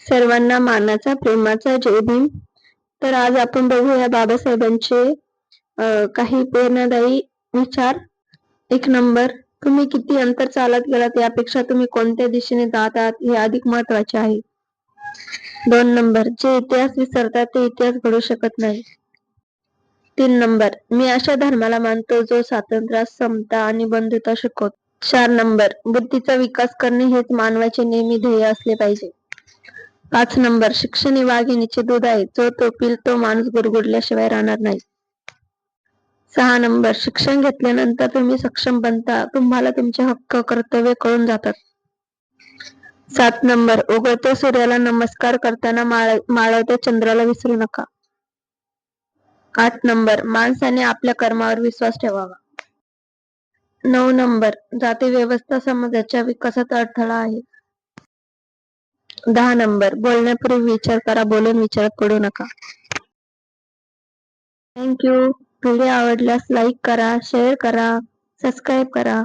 सर्वांना मानाचा प्रेमाचा जय भीम. तर आज आपण बघूया बाबासाहेबांचे काही प्रेरणादायी विचार. 1 नंबर, तुम्ही किती अंतर चालत गेलात यापेक्षा तुम्ही कोणत्या दिशेने जात आहात हे अधिक महत्त्वाचे आहे. 2 नंबर, जे इतिहास विसरतात ते इतिहास घडू शकत नाही. 3 नंबर, मी अशा धर्माला मानतो जो स्वातंत्र्य, समता आणि बंधुता शिकवतो. 4 नंबर, बुद्धीचा विकास करणे हेच मानवाचे नेहमी ध्येय असले पाहिजे. 5 नंबर, शिक्षण हे वाघिणीचे दूध आहे, जो तो पिल तो माणूस गुरगुरल्याशिवाय राहणार नाही. 6 नंबर, शिक्षण घेतल्यानंतर तुम्ही सक्षम बनता, तुम्हाला तुमचे हक्क कर्तव्य कळून जातात. 7 नंबर, उगवत्या सूर्याला नमस्कार करताना मावळत्या चंद्राला विसरू नका. 8 नंबर, माणसाने आपल्या कर्मावर विश्वास ठेवावा. 9 नंबर, जाती व्यवस्था समाजाच्या विकासात अडथळा आहे. 10 नंबर, बोलण्यापूर्वी विचार करा, बोलून विचारात पडू नका. Thank you. व्हिडिओ आवडल्यास लाईक करा, शेअर करा, सबस्क्राईब करा.